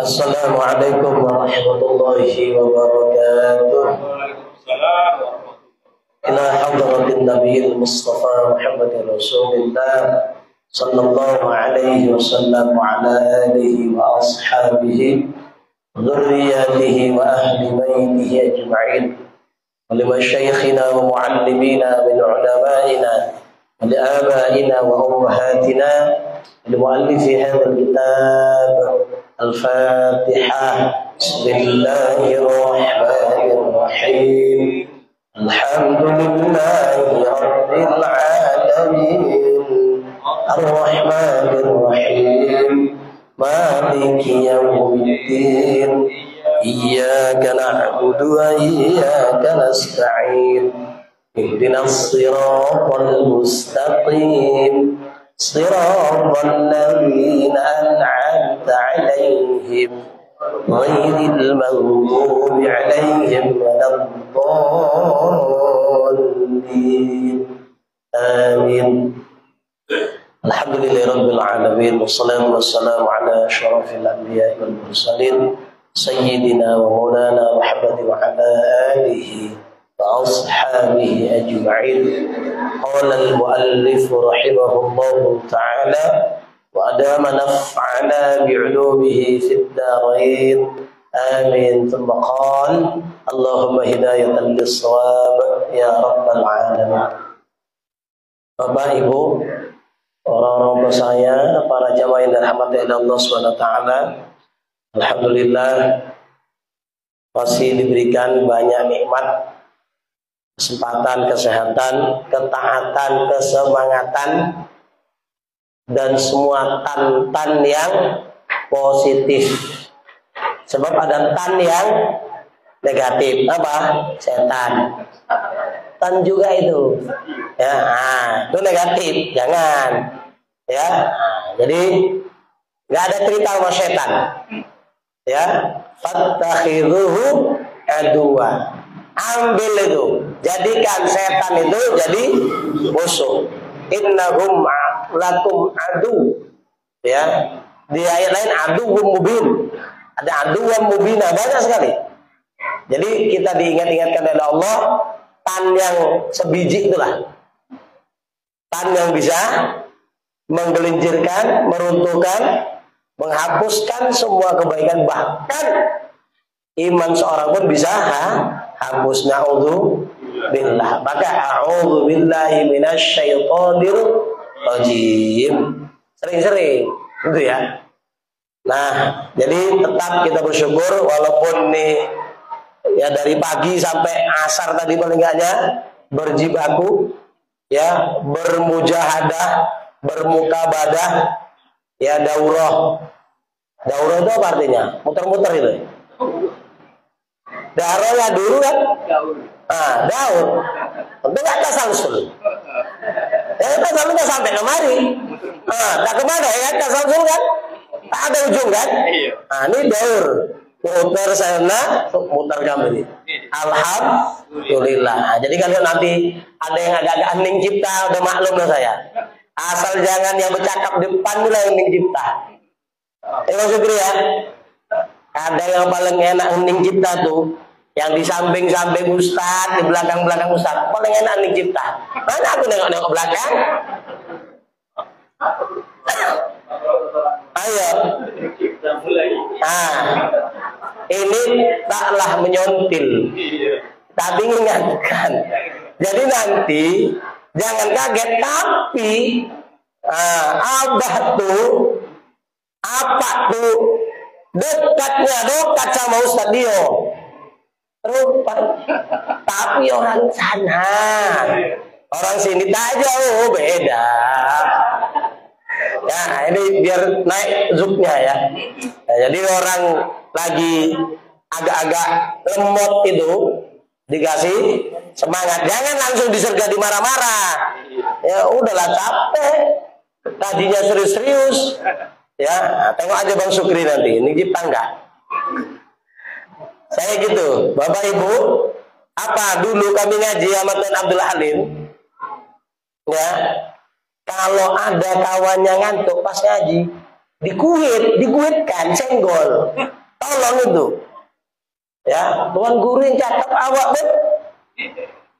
Assalamualaikum warahmatullahi wabarakatuh. Ila hadratin Nabiyil Mustafa Muhammadin Rasulillah sallallahu alaihi wasallam wa ala alihi wa ashabihi dhurriyyatihi wa ahli baitihi ajma'in. Wa li masyayikhina wa muallimina min ulama'ina wa li abaina wa ummahatina wa li muallifi hadzal kitab. Al-Fatihah. Bismillahirrahmanirrahim. Alhamdulillahi rabbil alamin. Ar-Rahmanir Rahim. Maliki yaumiddin. Iyyaka na'budu wa iyyaka nasta'in. Ihdinas siratal mustaqim. Siratal ladzina an'amta 'alaihim ghairil maghdubi 'alaihim waladdallin. Amin. Alhamdulillahirabbil alamin wassalatu wassalamu ala asyrafil anbiya'i wal mursalin sayyidina wa maulana Muhammadin wa ala alihi wa ashabihi ajma'in. Qala al-muallif rahimahullahu ta'ala wa adama naf'ana bi'ulumihi fid darain. Amin. Thumma qala Allahumma hidayatan lis-shawab ya rabbal alamin. Bapak Ibu, orang-orang tua saya, para jamaah yang dirahmati Allah Subhanahu wa taala, alhamdulillah masih diberikan banyak nikmat, kesempatan, kesehatan, ketaatan, kesemangatan, dan semua tan-tan yang positif. Sebab ada tan yang negatif, apa? Setan. Tan juga itu, ya, itu negatif, jangan, ya. Jadi nggak ada cerita sama setan, ya. Fattakhidhuhu aduwa. Ambil itu, jadikan setan itu jadi musuh. Innahum lakum adu, ya. Di ayat lain aduwwum mubin, ada aduwwum mubina, banyak sekali. Jadi kita diingat-ingatkan oleh Allah, tan yang sebiji itulah, tan yang bisa menggelincirkan, meruntuhkan, menghapuskan semua kebaikan, bahkan iman seorang pun bisa hapus. Na'udzu billah. Maka a'udzu billahi minasyaitonir rajim. Sering-sering gitu ya. Nah, jadi tetap kita bersyukur walaupun nih ya dari pagi sampai asar tadi paling enggaknya berjibaku, ya, bermujahadah, bermukabadah, ya, daurah. Daurah itu apa artinya? Muter-muter itu. Daurah dulu kan? Daur. Tentu nggak tasalsul. Ya tasalsul nggak sampai kemari. Tak kemana ya tasalsul kan? Tak ada ujung kan? Ini daur. Muter sana, muter kami. Alhamdulillah. Jadi kalau nanti ada yang agak-agak hening cipta, udah maklum lah saya. Asal jangan yang bercakap depan lah yang hening cipta. Syukri ya. Ada yang paling enak hening cipta tuh, yang di samping-samping ustaz, di belakang-belakang ustaz, paling enak hening cipta. Mana aku nengok-nengok belakang? Ayo. Ini taklah menyontil, tapi ingatkan. Jadi nanti jangan kaget, tapi abah tuh apa tuh dekat sama Ustadz Dio, tapi orang sana, orang sini tak jauh beda. Ya, ini biar naik zuknya ya. Nah, jadi orang lagi agak-agak lemot itu dikasih semangat, jangan langsung disergap dimarah-marah. Ya udahlah, capek. Tadinya serius-serius. Ya, tengok aja Bang Sukri nanti, ini cipta enggak? Saya gitu, Bapak Ibu, apa dulu kami ngaji sama Tuan Abdul Halim, ya, kalau ada kawannya ngantuk pas ngaji, dikuitkan senggol. Tolong itu. Ya, tuan guru yang cakap awak bet.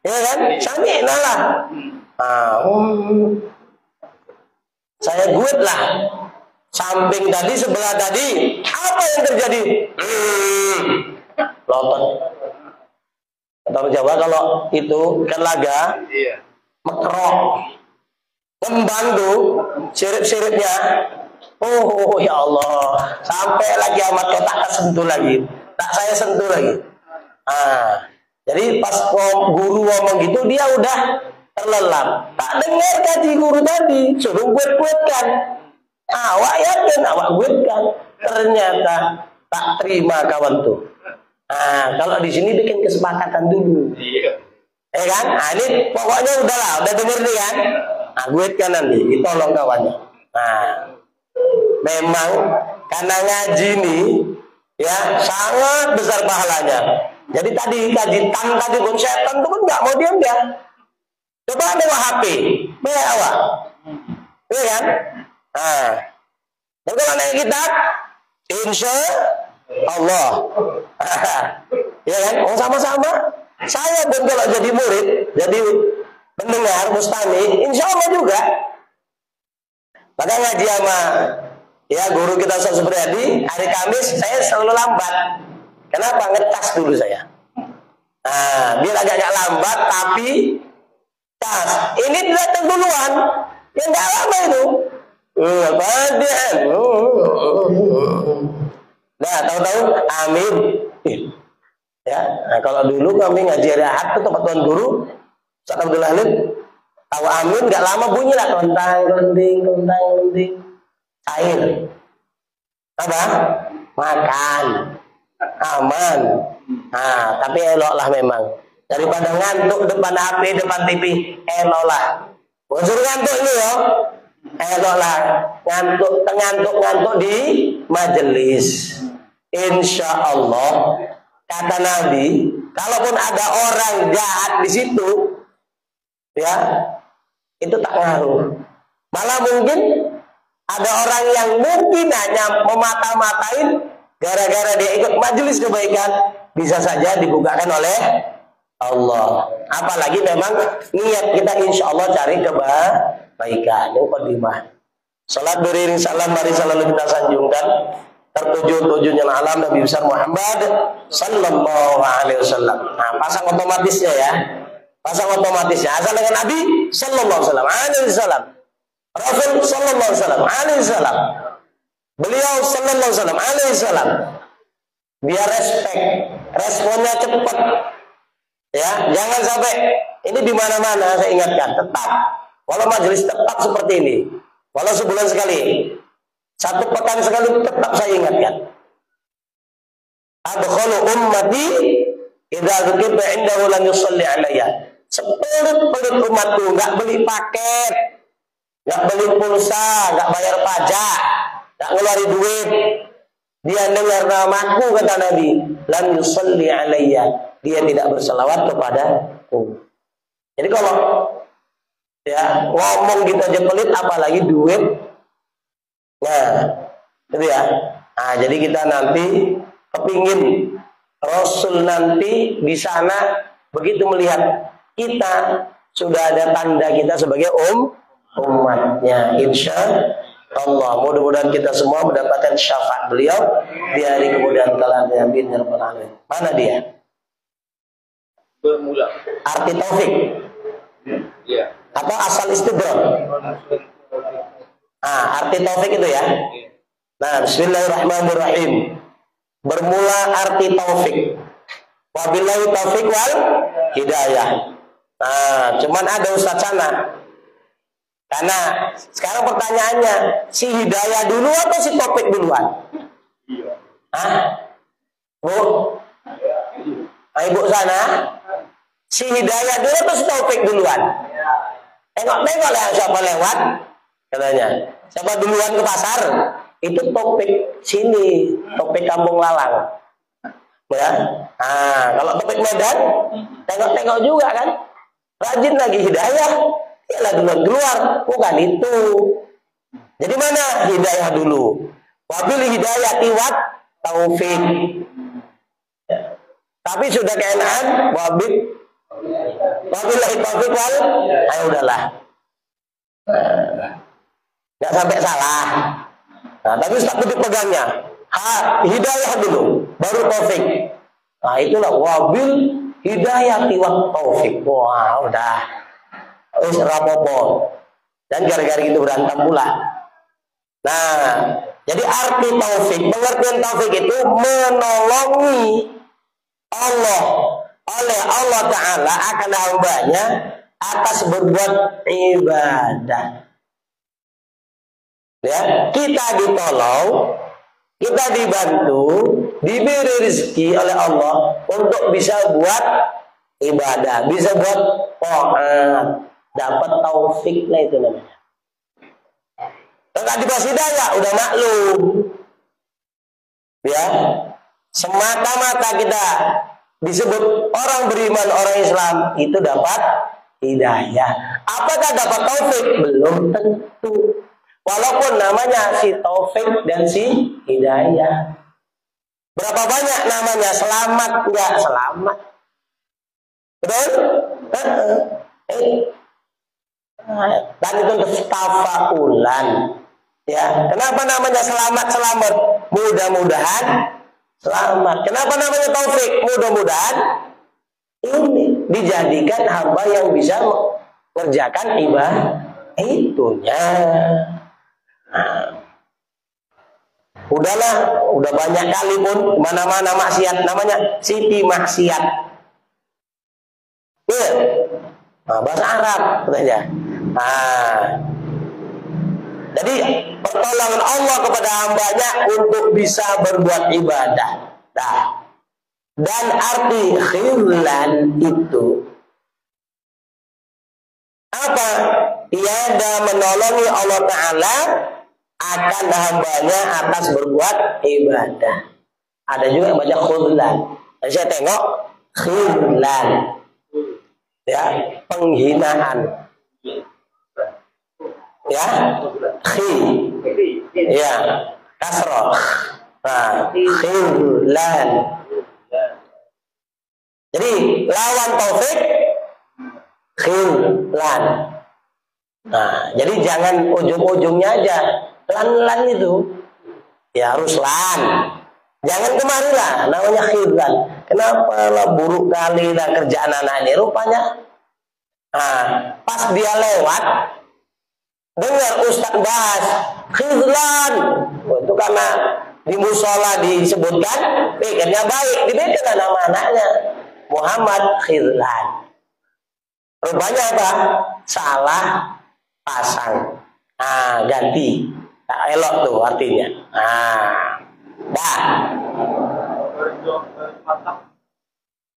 Ya kan? Sami lah. Saya guit lah. Samping tadi, sebelah tadi, apa yang terjadi? Lotot. Atau Jawa kalau itu ikan laga, mekrok, membantu sirip-siripnya. Oh ya Allah, sampai lagi amat kau tak sentuh lagi, tak saya sentuh lagi. Jadi pas guru ngomong gitu dia udah terlelap. Tak dengar tadi guru tadi suruh guet-guetkan. Awak yakin awak guetkan, ternyata tak terima kawan tuh. Kalau di sini bikin kesepakatan dulu. Ya kan? Ini pokoknya udahlah, udah denger nih kan? Guetkan nanti, ditolong kawannya. Memang karena ngaji nih ya sangat besar pahalanya. Jadi tadi kajian tadi pun setan tuh kan nggak mau diam dia. Coba bawa HP, bawa awak, ya kan? Dan kalau naik kitab, insya Allah, ya kan? Sama-sama. Saya pun kalau jadi murid, jadi pendengar mustami, insya Allah juga. Maka ngaji sama ya guru kita Ustaz Supriyadi hari Kamis saya selalu lambat. Kenapa? Ngecas dulu saya. Biar agak lambat tapi cas. Ini datang duluan. Yang nggak lama itu. Nah, tahu-tahu amin. Ya, kalau dulu kami ngaji hari Ahad ke tempat tuan guru Ustaz Abdul Halim, tahu amin nggak lama bunyi lah kelentang-kelenting air. Apa? Makan. Aman. Tapi eloklah memang. Daripada ngantuk depan HP, depan TV, eloklah. Unsur ngantuk ini ya. Eloklah ngantuk di majelis. Insya Allah kata Nabi, kalaupun ada orang jahat di situ, ya itu tak ngaruh. Malah mungkin ada orang yang mungkin hanya memata-matain gara-gara dia ikut majelis kebaikan, bisa saja dibukakan oleh Allah. Apalagi memang niat kita insya Allah cari kebaikan. Mukadimah. Salat beriring salam mari selalu kita sanjungkan tertuju-tujunya alam Nabi besar Muhammad sallallahu alaihi wasallam. Pasang otomatisnya ya. Pasang otomatisnya. Asal dengan Nabi sallallahu alaihi wasallam. Rasul sallallahu alaihi wasallam. Beliau sallallahu alaihi wasallam. Biar responnya cepat. Ya, jangan sampai ini di mana-mana saya ingatkan, tetap walau majelis tetap seperti ini. Walau sebulan sekali, satu pekan sekali tetap saya ingatkan. Adkhalu ummati idza dzukirtu indahu lam yusalli alayya. Sepelit-pelit umatku enggak beli paket, enggak beli pulsa, enggak bayar pajak, enggak ngeluarin duit. Dia dengar namaku kata Nabi, lam yusalli alayya. Dia tidak berselawat kepadaku. Jadi kalau ya ngomong gitu aja pelit, apalagi duit. Nah, gitu ya. Jadi kita nanti kepingin Rasul nanti di sana begitu melihat kita sudah ada tanda kita sebagai umatnya. Insya Allah, mudah-mudahan kita semua mendapatkan syafaat beliau di hari kemudian kala. Amin ya rabbal alamin. Mana dia? Bermula. Arti taufik. Ya. Atau asal istidrak. Arti taufik itu ya. Nah, bismillahirrahmanirrahim. Bermula arti taufik. Wabillahi taufik wal hidayah. Cuman ada Ustaz sana. Karena sekarang pertanyaannya, si hidayah dulu atau si taufik duluan? Bu? Ibu sana? Si hidayah dulu atau si taufik duluan? Tengok-tengok lah siapa lewat, katanya. Siapa duluan ke pasar? Itu topik sini, topik Kampung Lalang. Ya. Kalau topik Medan, tengok-tengok juga kan. Rajin lagi hidayah, ya lah duluan keluar, bukan itu. Jadi mana hidayah dulu? Wabil hidayati wat taufik. Ya. Tapi sudah keenaan wabil taufik wal, ayo udahlah. Nggak sampai salah. Nah, tapi Ustaz itu pegangnya. Hidayah dulu, baru taufik. Nah, itulah wabil hidayati wat taufik. Wah, udah. Wis rapopo. Dan gara-gara itu berantem pula. Nah, jadi arti taufik, pengertian taufik itu menolongi Allah oleh Allah Ta'ala akan hambanya atas berbuat ibadah. Ya, kita ditolong, kita dibantu, diberi rezeki oleh Allah untuk bisa buat ibadah, bisa buat taat, dapat taufik lah itu namanya. Kalau dikasih hidayah udah maklum. Ya. Semata-mata kita disebut orang beriman, orang Islam itu dapat hidayah. Apakah dapat taufik? Belum tentu. Walaupun namanya si taufik dan si hidayah. Berapa banyak namanya? Selamat enggak? Selamat. Betul? Dan itu untuk tafaulan. Ya, kenapa namanya selamat? Mudah-mudahan selamat. Kenapa namanya taufik? Mudah-mudahan ini dijadikan hamba yang bisa mengerjakan ibadah itunya. Nah, udahlah, udah banyak kali pun mana-mana maksiat, namanya siti maksiat. Ya. Nah, bahasa Arab katanya. Nah, jadi pertolongan Allah kepada hambanya untuk bisa berbuat ibadah. Nah, dan arti khillan itu apa? Tiada menolongi Allah Ta'ala akan hambanya atas berbuat ibadah. Ada juga yang baca khullan. Saya tengok khillan. Ya, penghinaan. Ya, ya, kasroh. Nah, khillan. Jadi lawan taufik khillan. Nah, jadi jangan ujung-ujungnya aja lan itu. Ya harus lan. Jangan kemari lah, namanya khillan. Kenapa lah buruk kali lah kerjaan anak ini rupanya. Nah, pas dia lewat dengar Ustaz bahas khillan. Itu karena di musola disebutkan pikirnya baik, dibedakan nama anaknya Muhammad Khillan. Rupanya apa? Salah pasang. Nah, ganti. Tak elok tuh artinya. Nah, dah.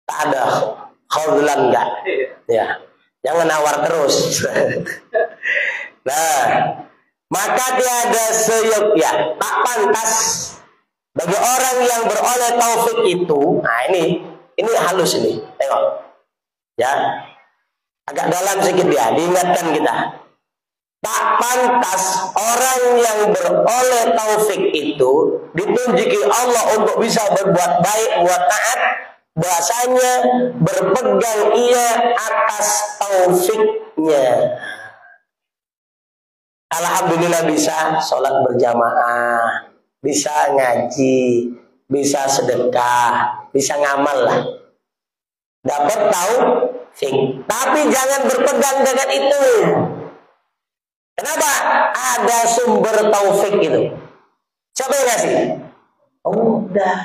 Tak ada khillan enggak? Ya. Jangan nawar terus. Nah, maka tiada seyogyanya, tak pantas bagi orang yang beroleh taufik itu. Nah, ini halus ini. Tengok. Ya. Agak dalam sedikit ya, diingatkan kita. Tak pantas orang yang beroleh taufik itu ditunjuki Allah untuk bisa berbuat baik, buat taat, bahasanya berpegang ia atas taufiknya. Alhamdulillah bisa sholat berjamaah, bisa ngaji, bisa sedekah, bisa ngamal lah. Dapat taufik, tapi jangan berpegang dengan itu. Kenapa? Ada sumber taufik itu. Siapa yang ngasih? Udah,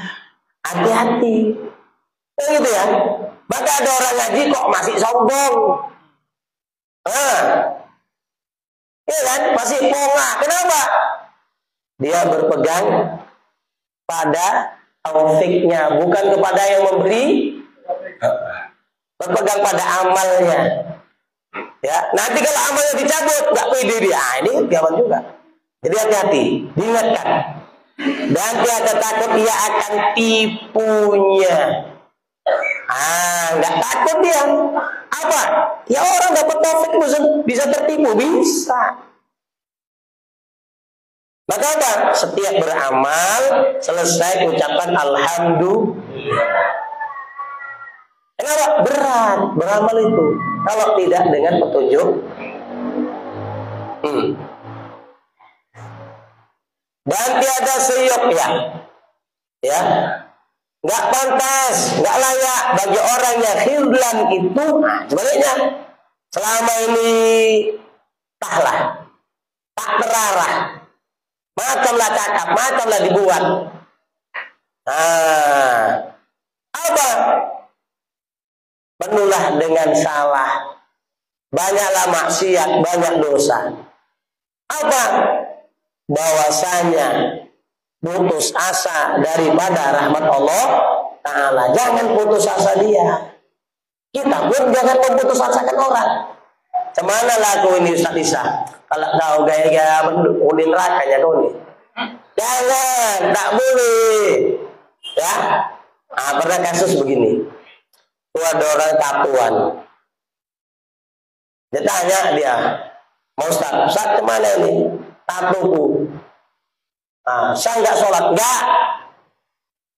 hati-hati. Gitu ya. Maka ada orang ngaji kok masih sombong. Iya kan? Masih pongah. Kenapa? Dia berpegang pada taufiknya, bukan kepada yang memberi. Berpegang pada amalnya. Ya, nanti kalau amalnya dicabut, nggak pede dia. Ini gawat juga. Jadi hati-hati, diingatkan. Dan tiada takut dia akan tipunya. Nggak takut dia. Apa? Ya orang dapat taufik bisa tertipu, bisa. Maka apa? Setiap beramal selesai ucapan alhamdulillah. Kenapa? Berat beramal itu kalau tidak dengan petunjuk. Dan tiada seyoknya, ya, nggak pantas, nggak layak bagi orang yang khidlan itu. Sebaliknya, selama ini tahlah, tak terarah, macamlah cakap, macamlah dibuat. Apa? Penuhlah dengan salah, banyaklah maksiat, banyak dosa. Apa? Bahwasanya putus asa daripada rahmat Allah Ta'ala. Jangan putus asa dia. Kita pun jangan memutus asakan orang. Cemana lagu ini Ustaz Isa? Kalau kau gaya-gaya unin rakanya kau nih. Jangan, tak boleh. Ya. Pernah kasus begini. Itu ada orang tatuan. Dia tanya dia, mau Ustaz kemana ini? Tatuku. Saya nggak sholat, nggak.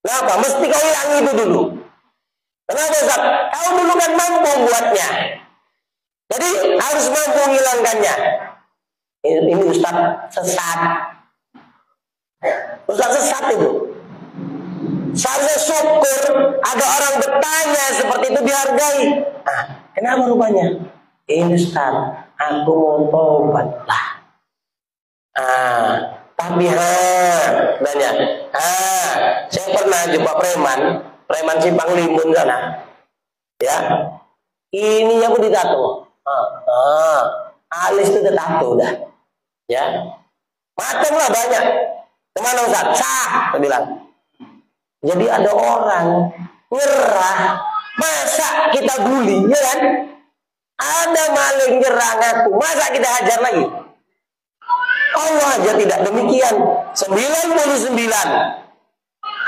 Kenapa? Mesti kau hilang itu dulu. Kenapa Ustaz? Kau dulu kan mampu buatnya. Jadi harus mampu menghilangkannya. Ini Ustaz sesat. Ustaz sesat itu. Saya syukur ada orang bertanya seperti itu dihargai. Kenapa rupanya? Ini Ustaz, aku mau tobat lah. Tapi banyak. Saya pernah jumpa preman Simpang Limun sana. Ya, ini aku ditato. Alis itu ditato dah. Ya, macam lah banyak. Kemana Ustaz? Saya bilang. Jadi ada orang nyerah, masa kita bully, ya kan? Ada maling nyerang aku, masa kita hajar lagi? Allah aja tidak demikian. 99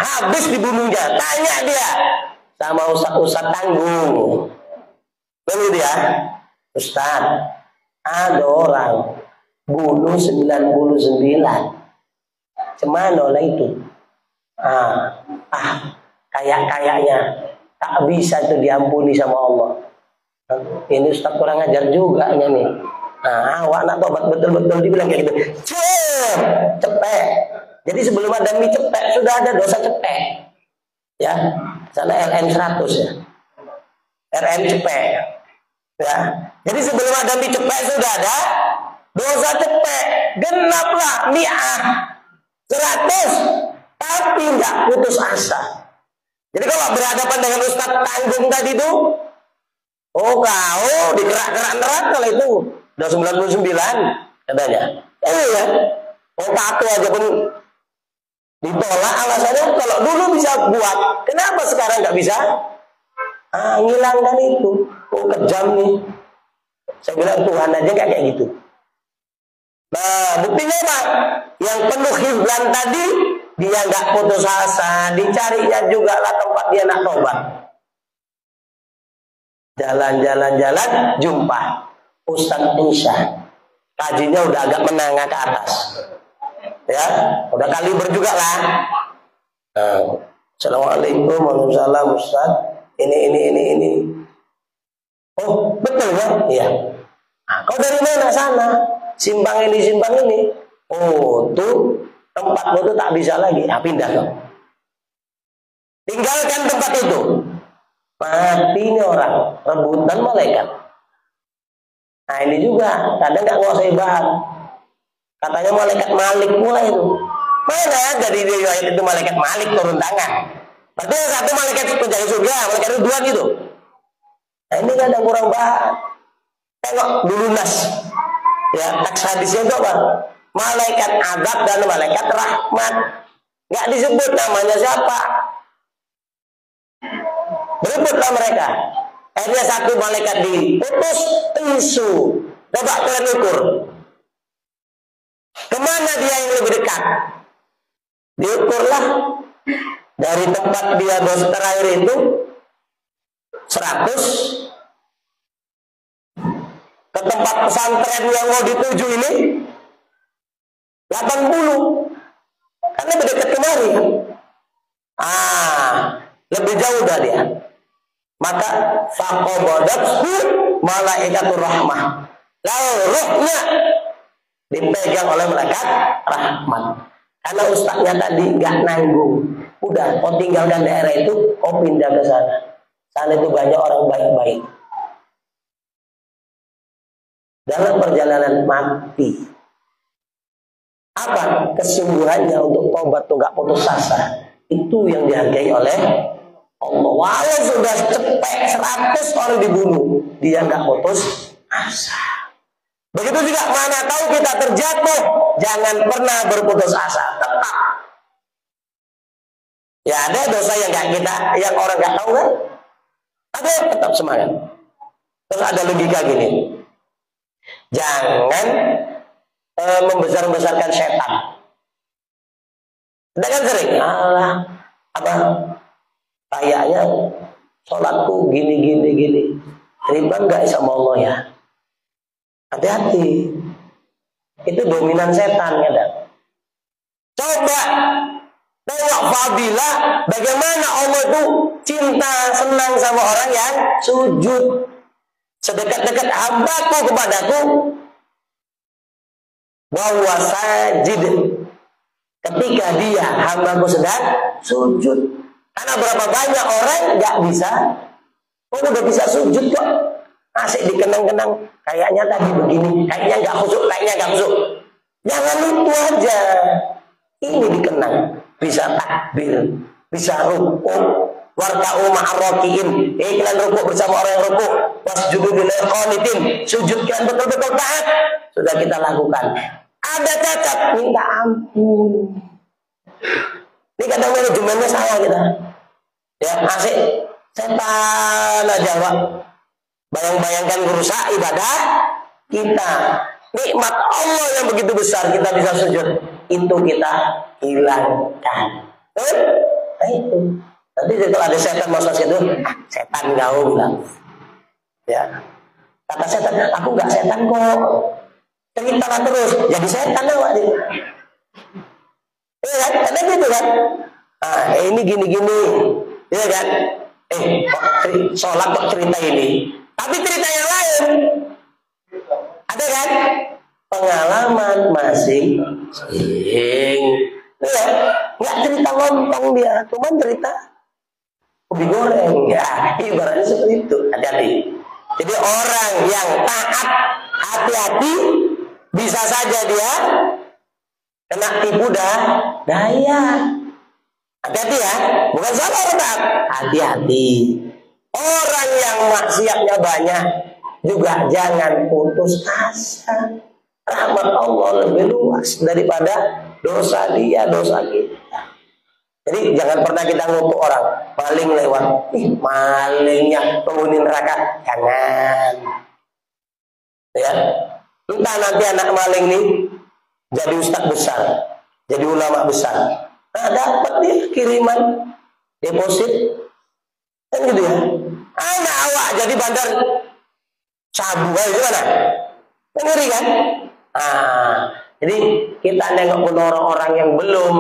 habis dibunuhnya. Tanya dia sama ustaz tanggung. Lalu dia, Ustaz, ada orang bunuh 99. Cemana lah itu? Kayak-kayaknya tak bisa itu diampuni sama Allah. Ini Ustaz kurang ajar juga nih. Awak nak tobat betul-betul dibilang kayak gitu. Cepet. Jadi sebelum ada mie cepet sudah ada dosa cepet. Ya, sana RM 100 ya. RM cepet. Ya. Jadi sebelum ada mie cepet sudah ada dosa cepet. Genaplah mi'ah 100. Tapi nggak putus asa. Jadi kalau berhadapan dengan Ustaz tanggung tadi itu, kau dikerak-kerak neraka lah itu. Udah 99 katanya. Ya. Tato aja pun ditolak alasannya kalau dulu bisa buat. Kenapa sekarang nggak bisa? Ngilangkan itu. Kejam nih. Saya bilang Tuhan aja nggak kayak gitu. Nah, buktinya apa? Yang penuh hiblan tadi dia nggak putus asa, dicarinya juga lah tempat dia nak tobat. Jalan-jalan jumpa Ustaz Insya. Kajinya udah agak menengah ke atas. Ya, udah kaliber juga lah. Assalamualaikum warahmatullahi Ustaz. Ini. Oh, betul kan? Iya. Kau dari mana sana? Simpang ini. Oh, tuh tempatmu tuh tak bisa lagi. Pindah kau. Tinggalkan tempat itu. Mati ini orang, rebutan malaikat. Nah ini juga kadang nggak nguasai bahan. Katanya malaikat Malik pula itu. Mana ada di riwayat itu malaikat Malik turun tangan. Berarti yang satu malaikat pencari surga, malaikat Ridwan gitu. Nah ini kadang kurang bahan. Tengok dulu nas. Ya teks hadisnya itu apa? Malaikat adab dan malaikat rahmat. Nggak disebut namanya siapa. Berebutlah mereka. Akhirnya satu malaikat diutus isu. Coba kalian ukur. Kemana dia yang lebih dekat? Diukurlah dari tempat dia bos terakhir itu 100 ke tempat pesantren yang mau dituju ini 80. Kan lebih dekat kemari kan? Lebih jauh dah dia. Maka faqabadathu malaikatur rahmah. Lalu ruhnya dipegang oleh malaikat rahmat. Karena ustaznya tadi nggak nanggung. Udah, kau tinggalkan daerah itu, kau pindah ke sana. Sana itu banyak orang baik-baik. Dalam perjalanan mati, apa kesungguhannya untuk tobat tuh nggak putus asa? Itu yang dihargai oleh Allah. Walau sudah cepet 100 orang dibunuh, dia nggak putus asa. Begitu juga mana tahu kita terjatuh, jangan pernah berputus asa, tetap. Ya ada dosa yang nggak kita, yang orang nggak tahu kan? Ada, tetap semangat. Terus ada logika gini, jangan membesar-besarkan setan. Kita kan sering, kayaknya sholatku gini. Terima nggak sama Allah ya? Hati-hati. Itu dominan setan ya. Coba tengok fadilah bagaimana Allah itu cinta, senang sama orang yang sujud. Sedekat-dekat hambaku kepadaku bahwa sajid, ketika dia hambaku sedang sujud. Karena berapa banyak orang nggak bisa, udah bisa sujud kok, asik dikenang-kenang, kayaknya tadi begini, kayaknya nggak khusuk. Jangan itu aja, ini dikenang, bisa takbir, bisa rukuk, warka'u ma'arrokiin, kalian rukuk bersama orang yang rukuk, wasjudu lillahi qanitin, sujudkan betul-betul taat, sudah kita lakukan. Ada cacat, minta ampun. Ini kadang manajemennya salah kita. Ya, asik setan aja, Pak. Bayang-bayangkan merusak ibadah kita. Nikmat Allah yang begitu besar kita bisa sujud, itu kita hilangkan. Nah itu. Nanti kalau ada setan masuk situ, setan kau bilang. Ya. Kata setan, aku nggak setan kok. Ceritalah terus, jadi setan awak dia. Iya kan? Karena gitu kan? Ini gini-gini, iya kan? Sholat kok cerita ini, tapi cerita yang lain, ada kan? Pengalaman masing-masing. Iya, nggak cerita lontong dia, cuman cerita ubi goreng. Ya, ibaratnya seperti itu. Hati-hati. Jadi orang yang taat, hati-hati. Bisa saja dia kena tipu daya. Hati-hati ya, bukan salah orang taat. Hati-hati. Orang yang maksiatnya banyak juga jangan putus asa. Rahmat Allah lebih luas daripada dosa dia, dosa kita. Jadi jangan pernah kita ngutuk orang maling lewat. Malingnya penghuni neraka, jangan. Ya. Entah nanti anak maling nih jadi ustaz besar, jadi ulama besar. Nah, dapat nih kiriman deposit, kan gitu ya. Anak awak jadi bandar sabu, gimana? Ngeri kan? Jadi kita nengok pun orang-orang yang belum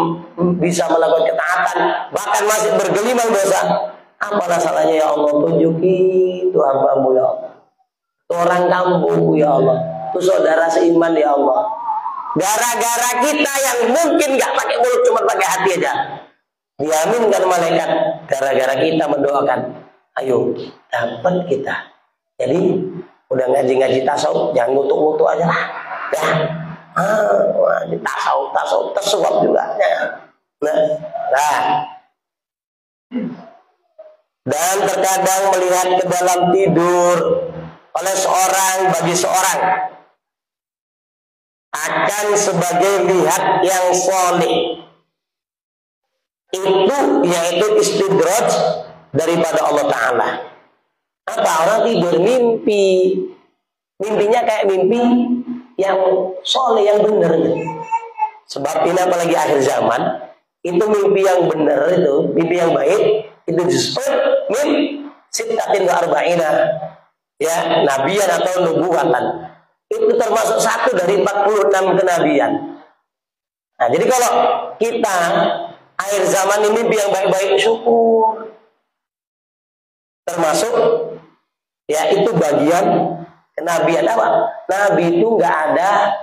bisa melakukan ketaatan, bahkan masih bergelimang dosa. Apalah salahnya ya Allah, tunjuki itu hamba-Mu ya Allah. Itu orang kampung ya Allah. Itu saudara seiman ya Allah. Gara-gara kita yang mungkin gak pakai mulut, cuma pakai hati aja, diaminkan malaikat. Gara-gara kita mendoakan, ayo dapat kita. Jadi udah ngaji-ngaji tasawuf, jangan ngutuk-ngutuk aja lah. Ya, tasawuf tersuap juga. Dan terkadang melihat ke dalam tidur oleh seorang bagi seorang akan sebagai lihat yang soleh, itu yaitu istidraj daripada Allah Ta'ala. Apa? Orang tidur mimpi, mimpinya kayak mimpi yang soleh, yang benar. Sebab ini apalagi akhir zaman, itu mimpi yang benar, itu mimpi yang baik, itu justru min sittatin wa arba'ina, ya, nabiyan atau nubuwatan. Itu termasuk satu dari 46 kenabian. Nah, jadi kalau kita akhir zaman ini mimpi yang baik-baik, syukur. Termasuk ya itu bagian kenabian apa? Nabi itu nggak ada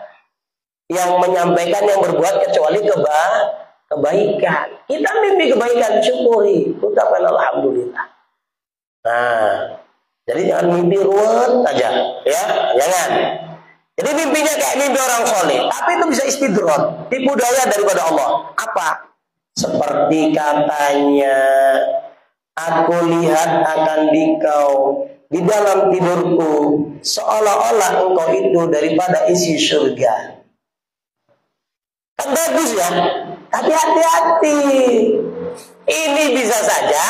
yang menyampaikan yang berbuat kecuali kebaikan. Kita mimpi kebaikan, syukuri, ucapkan alhamdulillah. Nah, jadi jangan mimpi ruwet aja, ya, jangan. Jadi mimpinya kayak mimpi orang soleh, tapi itu bisa istidrot, tipu daya daripada Allah. Apa? Seperti katanya, aku lihat akan dikau di dalam tidurku, seolah-olah engkau itu daripada isi surga. Kan bagus ya, tapi hati-hati. Ini bisa saja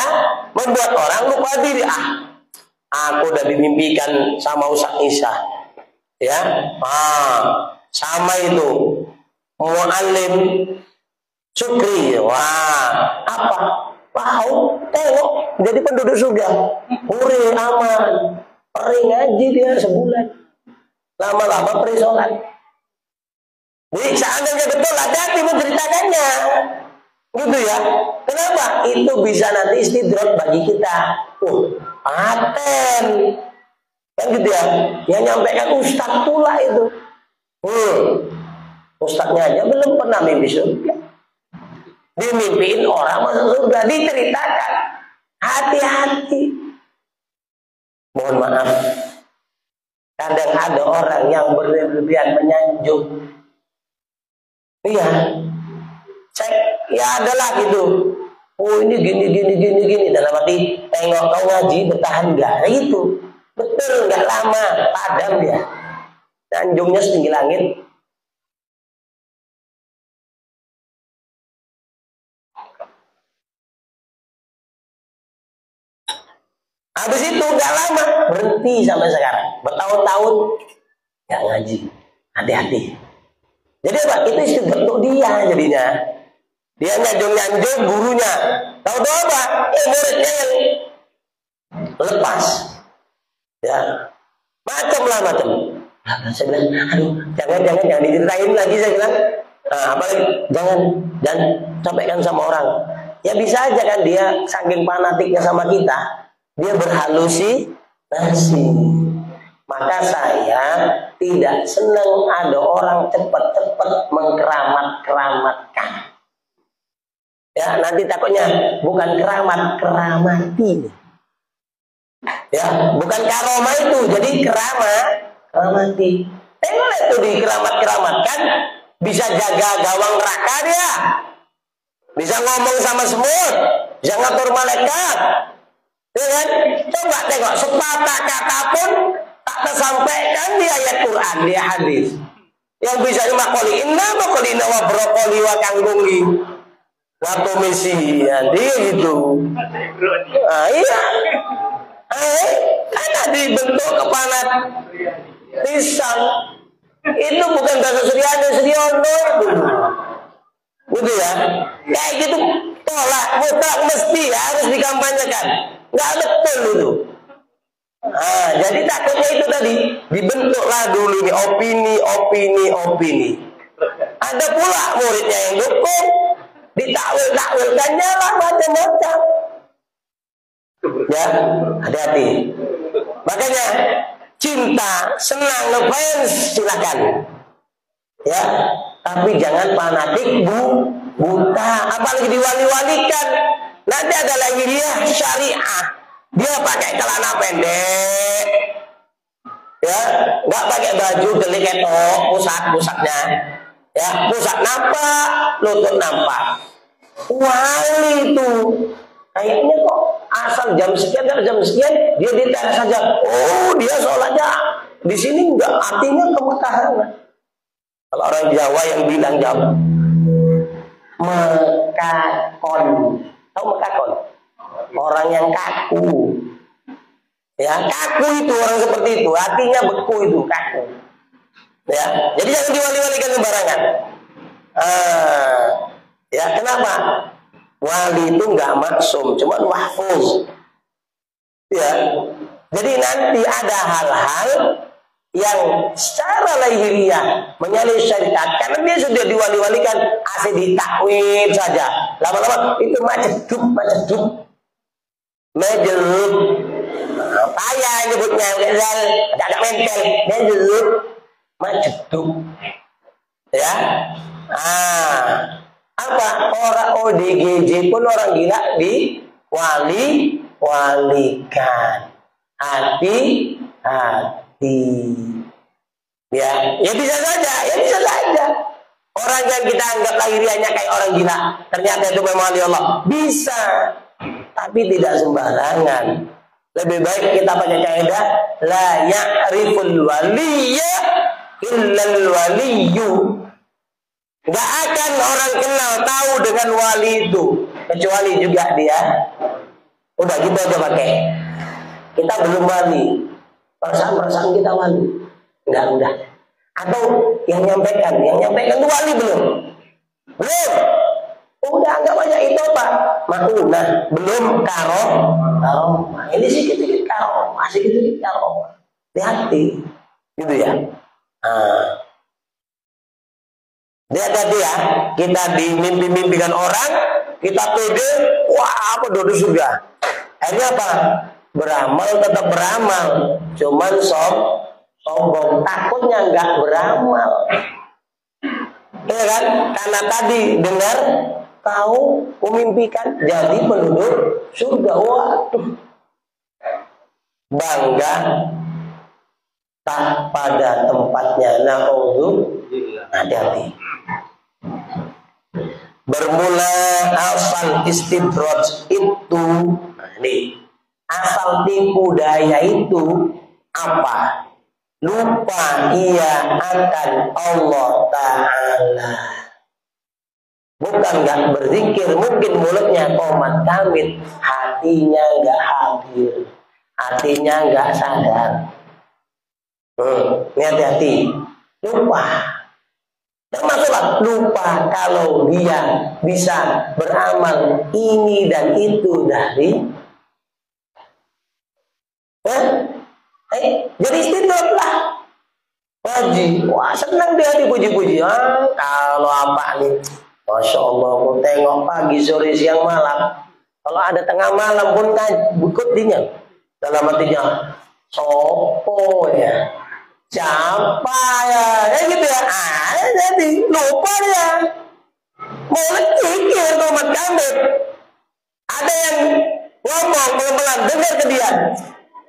membuat orang lupa diri. Aku udah dimimpikan sama Ustaz Isa, ya, sama itu Mu'alim Syukri. Wah, apa? Tahu, tengok jadi penduduk surga, hore, aman, perih ngaji dia sebulan, lama-lama perih sholat. Jadi seandainya betul, hati-hati menceritakannya, gitu ya. Kenapa? Itu bisa nanti istidrot bagi kita. Paten, kan gitu ya. Yang nyampaikan ustadz pula itu. Ustadznya aja belum pernah mimpi surga. Dimimpiin orang masuk surga, diceritakan. Hati-hati. Mohon maaf, kadang ada orang yang berlebihan menyanjung. Iya, cek, ya adalah gitu. Oh ini gini. Dalam arti, tengok kau ngaji bertahan enggak? Nah, itu betul, enggak lama, padam dia. Sanjungnya setinggi langit. Habis itu enggak lama, berhenti sampai sekarang. Bertahun-tahun enggak ngaji. Hati-hati. Jadi apa? Itu istidrot untuk dia jadinya. Dia nyanjung-nyanjung gurunya. Tahu-tahu apa? Muridnya yang lepas. Ya, macam. Saya bilang, aduh, jangan diceritain lagi. Saya bilang, apalagi jangan sampaikan sama orang. Ya bisa aja kan dia saking fanatiknya sama kita, dia berhalusinasi. Maka saya tidak senang ada orang cepat-cepat mengkeramat-keramatkan. Ya, nanti takutnya bukan keramati. Ya, bukan karomah itu, jadi keramati. Tengok itu di keramat-keramatkan, bisa jaga gawang neraka dia. Bisa ngomong sama semut, bisa ngatur malaikat. Ya kan? Coba tengok, sepatah kata pun tak tersampaikan di ayat Quran, di hadis. Yang bisa makoli inna wa brokoli wa kanggungi wa komisi, ya dia gitu. Iya. Kan dibentuk kepanat pisang. Itu bukan bahasa Suryono itu. Gitu ya. Kayak gitu tolak, mutlak mesti harus dikampanyekan. Nggak betul itu. Jadi takutnya itu tadi dibentuklah dulu ini opini. Ada pula muridnya yang dukung, ditakwil-takwilkannya lah macam-macam. Ya, hati-hati. Makanya cinta, senang, ngefans silakan. Ya, tapi jangan fanatik buta, apalagi diwali-walikan. Nanti ada lagi dia syariah. Dia pakai celana pendek, ya, nggak pakai baju delik pusatnya, ya, pusat nampak, lutut nampak. Wali itu, kayaknya kok asal jam sekian dia diteras saja. Oh, dia sholatnya di sini enggak, artinya kemekaran. Kalau orang Jawa yang bilang Jawa, mekakon, tahu mekakon? Orang yang kaku, ya, kaku itu orang seperti itu, artinya beku itu kaku, ya. Jadi jangan diwali-walikan sembarangan. Ya, kenapa? Wali itu nggak maksum, cuma mahfuz, ya. Jadi nanti ada hal-hal yang secara lahiriah menyalahi syariat, karena dia sudah diwali-walikan, asal ditakwil saja. Lama-lama itu majeduk. Payah nyebutnya, agak mental, majeduk. Ya. Apa? Orang ODGJ pun orang gila walikan. Hati. Ya bisa saja. Orang yang kita anggap lahiriahnya kayak orang gila, ternyata itu memang wali Allah. Bisa, tapi tidak sembarangan. Lebih baik kita baca kaidah la ya'riful waliyya illal waliyyu. Gak akan orang kenal tahu dengan wali itu kecuali juga dia. Udah gitu aja pakai. Kita belum wali. Perasaan kita wali. Udah. Atau yang nyampaikan itu wali belum? Udah anggap aja itu apa? Maunah, belum karomah. Ini sedikit karomah, sedikit karomah. Hati-hati, gitu ya. Hati-hati ya. Kita dimimpi-mimpikan orang, kita pede, wah apa dodo surga. Akhirnya apa? Beramal tetap beramal, cuman sombong, takutnya nggak beramal, ya kan? Karena tadi dengar, tahu, memimpikan, jadi penduduk surga. Waduh, bangga tak pada tempatnya. Hati-hati. Bermula asal istidraj itu, asal tipu daya itu apa? Lupa ia akan Allah Ta'ala. Bukan gak berzikir, mungkin mulutnya qomat kamit, hatinya gak hadir, hatinya gak sadar. Ini hati-hati. Lupa. Termasuklah lupa kalau dia bisa beramal ini dan itu dari jadi istidraj lah. Haji, wah senang dia dipuji-puji. Kalau apa nih, Masya Allah, aku tengok pagi, sore, siang, malam. Kalau ada tengah malam pun ikut dia. Dalam hatinya, sopo ya, siapa ya, gitu ya. Jadi lupa dia. Mulai pikir qomat kamit. Ada yang ngomong pelan-pelan, dengar ke dia.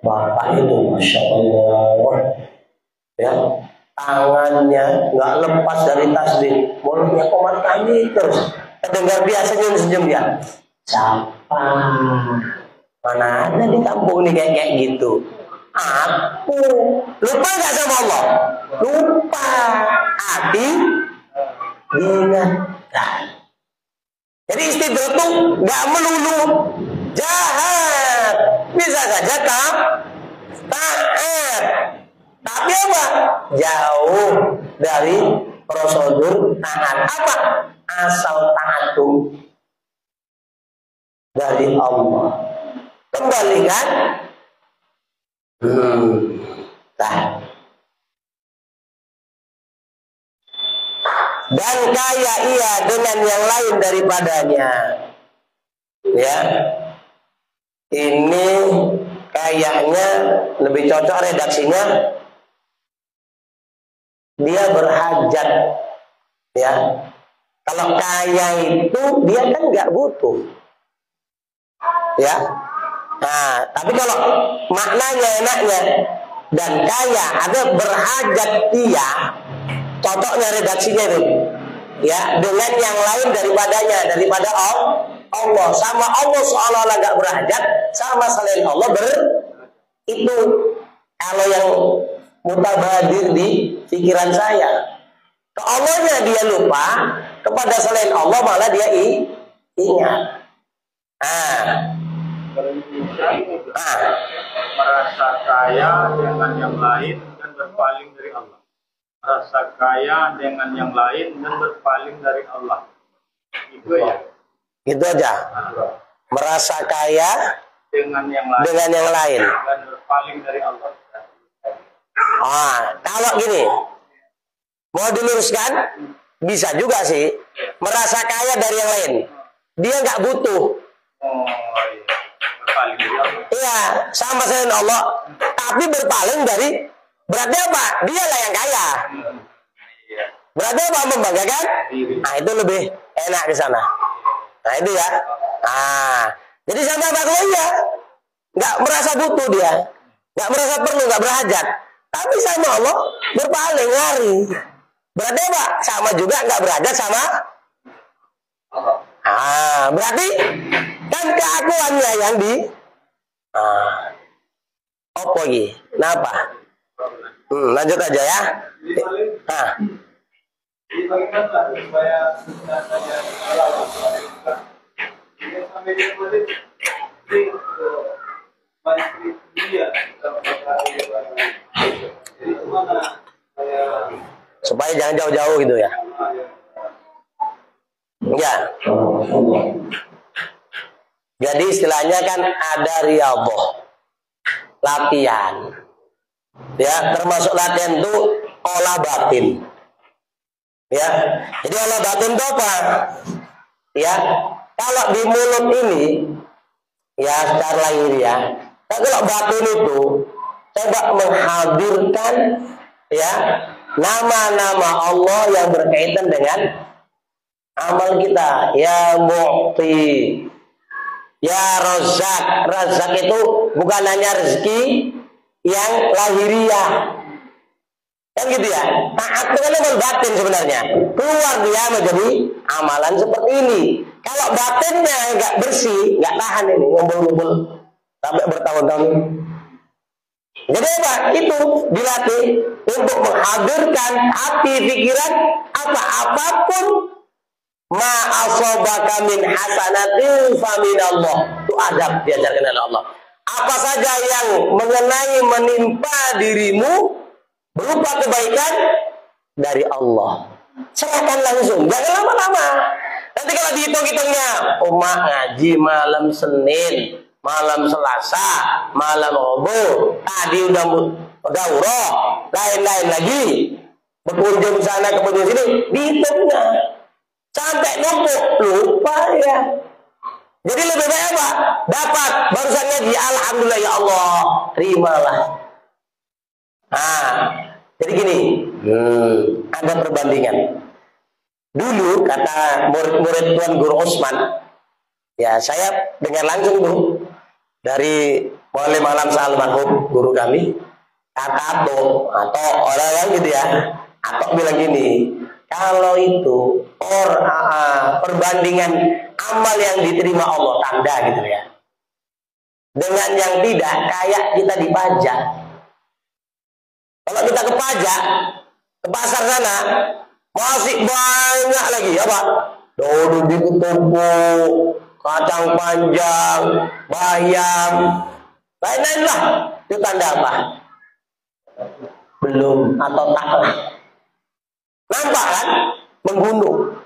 Bapak itu Masya Allah, ya, tangannya nggak lepas dari tasbih, mulutnya qomat kamit terus. Dengar dia senyum dia. Siapa? Mana ada di kampung ini kayak gitu? Aku lupa nggak sama Allah? Lupa. Hati diingatkan. Jadi istidraj itu nggak melulu jahat, bisa saja taat, tapi apa? Jauh dari prosedur taat. Apa? Asal taat itu dari Allah. Kembalikan. Dan kaya ia dengan yang lain daripadanya. Ya. Ini kayaknya lebih cocok redaksinya, dia berhajat. Ya. Kalau kaya itu dia kan nggak butuh. Ya. Nah, tapi kalau maknanya enaknya dan kaya ada berhajat dia, cocoknya redaksinya itu. Ya, dengan yang lain daripada Allah. Sama Allah seolah-olah gak berhajat, sama selain Allah itu kalau yang mutabadir di pikiran saya. Ke Allahnya dia lupa, kepada selain Allah malah dia ingat. Merasa kaya dengan yang lain dan berpaling dari Allah. Merasa kaya dengan yang lain dan berpaling dari Allah. Itu ya. Gitu aja. Merasa kaya dengan yang lain dan berpaling dari Allah. Kalau gini, mau diluruskan, bisa juga sih merasa kaya dari yang lain. Dia nggak butuh. Iya, sama saya dengan Allah. Tapi berpaling dari, berarti apa? Dia lah yang kaya. Berarti apa? Membanggakan? Nah, itu lebih enak di sana. Nah, itu ya. Jadi sama manusia nggak merasa butuh dia, nggak merasa perlu, nggak berhajat. Tapi sama Allah berpaling, lari. Berarti apa? Sama juga nggak berhajat sama. Berarti kan keakuannya yang di apa lagi? Kenapa? Lanjut aja ya. Supaya jangan jauh-jauh gitu ya. Ya. Jadi istilahnya kan ada riyadhah, latihan. Ya, termasuk latihan itu olah batin. Ya. Jadi olah batin itu apa? Ya, kalau di mulut ini ya secara lahiriah, kalau batin itu coba menghadirkan ya nama-nama Allah yang berkaitan dengan amal kita. Ya Mu'ti, ya Razak. Razak itu bukan hanya rezeki yang lahiriah, kan gitu ya. Taat itu kan amal batin sebenarnya. Keluar dia menjadi amalan seperti ini. Kalau batinnya nggak bersih, nggak tahan ini, ngumpul-ngumpul sampai bertahun-tahun. Jadi apa? Itu dilatih untuk menghadirkan hati, pikiran, apapun ma asobaka min hasanatin fa min Allah. Itu adab diajarkan oleh Allah. Apa saja yang menimpa dirimu berupa kebaikan dari Allah, serahkan langsung, jangan lama-lama. Nanti kalau dihitung-hitungnya, umat ngaji malam Senin, malam Selasa, malam Rabu, tadi udah daurah, lain-lain lagi, berkunjung sana kemudian sini, dihitungnya sampai numpuk, lupa ya. Jadi lebih baik apa? Dapat barusan ngaji, alhamdulillah ya Allah, terimalah. Jadi gini, ada perbandingan. Dulu kata murid-murid Tuan Guru Usman, ya saya dengar langsung dulu dari Muallim Alam almarhum guru kami, kata atau orang-orang gitu ya, atau bilang gini, kalau itu perbandingan amal yang diterima Allah, tanda gitu ya, dengan yang tidak, kayak kita dipajak. Kalau kita ke pajak, ke pasar sana, masih banyak lagi ya Pak. Daun ditumpuk, kacang panjang, bayam, lain-lain lah. Itu tanda apa? Belum atau tak. Nampak kan? Membunuh,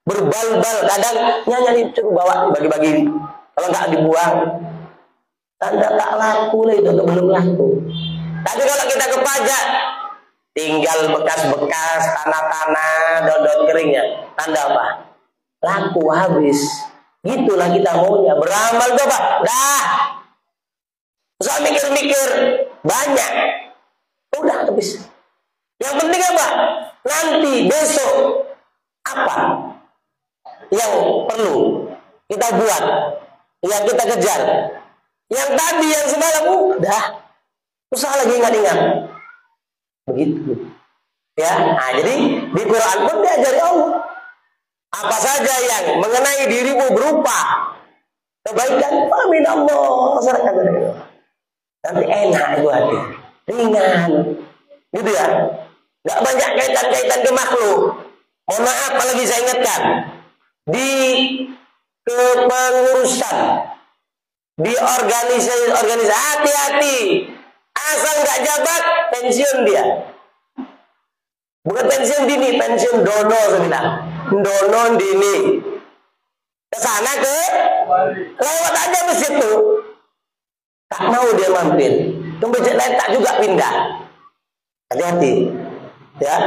berbal-bal. Kadang nyanyi suruh bawa bagi-bagi. Kalau nggak dibuang, tanda tak laku lah itu, atau belum laku. Tapi kalau kita ke pajak, tinggal bekas-bekas tanah-tanah, daun-daun keringnya. Tanda apa? Laku, habis. Gitulah kita maunya. Beramal itu apa? Dah. Usah mikir-mikir banyak. Udah habis. Yang penting apa? Nanti, besok, apa yang perlu kita buat, yang kita kejar. Yang tadi, yang semalam, udah. Usah lagi ingat-ingat. Begitu. Ya, jadi di Quran pun diajari Allah. Apa saja yang mengenai dirimu berupa kebaikan, amin Allah, serahkan dari Allah. Nanti enak itu hati, ringan, gitu ya. Gak banyak kaitan-kaitan ke makhluk. Mohon maaf, apalagi saya ingatkan, di kepengurusan, di organisasi, hati-hati. Asal nggak jabat, pensiun dia. Bukan pensiun dini, pensiun dono sebenarnya. Dono dini. Kesana ke, lewat aja masjid tuh. Tak mau dia mampir. Ke masjid lain tak juga pindah. Hati-hati. Ya.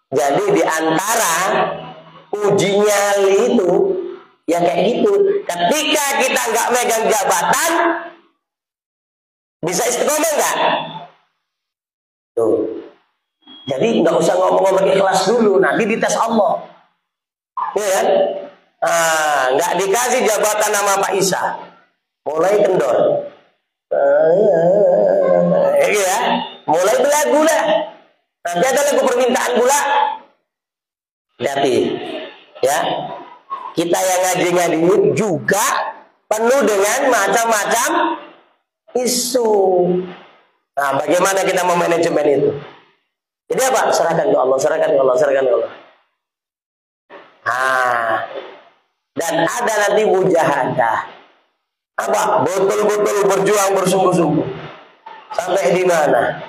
Jadi di antara uji nyali itu ya kayak gitu. Ketika kita nggak megang jabatan, bisa istiqomah nggak? Tuh. Jadi nggak usah ngomong-ngomong ikhlas dulu, nanti dites Allah. Ya kan? Nggak dikasih jabatan nama Pak Isa, mulai kendor. Ya, mulai belagu lah. Nanti ada lagu permintaan pula. Hati, ya. Kita yang ngaji juga penuh dengan macam-macam isu. Nah, bagaimana kita memanajemen itu? Jadi apa? Serahkan ke Allah, serahkan ke Allah, serahkan ke Allah. Dan ada nanti mujahadah. Apa? Betul-betul berjuang bersungguh-sungguh. Sampai di mana?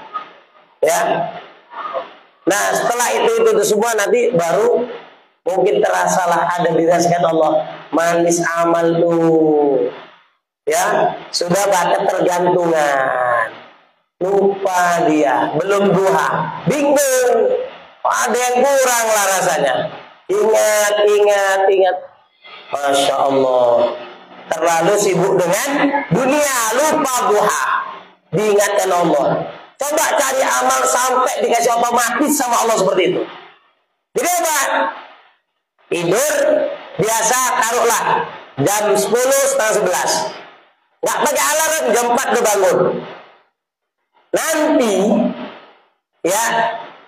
Ya. Nah, setelah itu semua nanti baru mungkin terasalah ada dirasakan Allah. Manis amal tuh. Ya, sudah pada tergantungan. Lupa dia, belum duha. Bingung. Ada yang kurang lah rasanya. Ingat. Masya Allah. Terlalu sibuk dengan dunia, lupa duha. Diingatkan Allah. Coba cari amal sampai dikasih otomatis sama Allah seperti itu. Jadi apa? Tidur biasa taruhlah jam 10, setengah 11. Nggak pakai alarm, jam 4 udah bangun. Nanti ya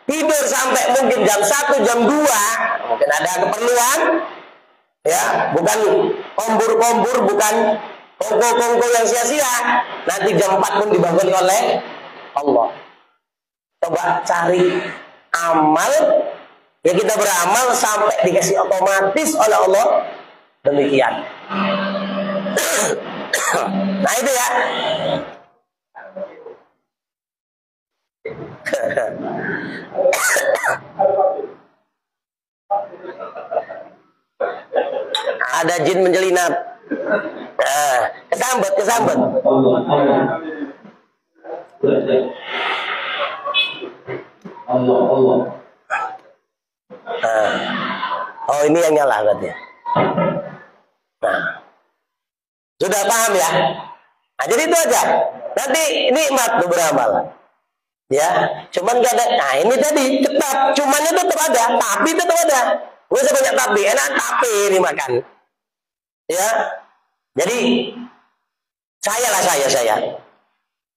tidur sampai mungkin jam 1, jam 2, mungkin ada keperluan. Ya, bukan kombur-kombur, bukan kongko-kongko yang sia-sia. Nanti jam 4 pun dibangun oleh Allah. Coba cari amal, ya kita beramal sampai dikasih otomatis oleh Allah. Demikian. Nah itu ya. Ada jin menjelinap. Kesambet. Allah. Oh ini yang nyala katanya. Nah, sudah paham ya? Nah, jadi itu aja. Nanti nikmat tuh beramal. Ya, cuman gak ada. Nah ini tadi tetap, cumannya tetap ada, tapi tetap ada. Gue sebanyak tapi, enak tapi ini makan. Ya, jadi saya.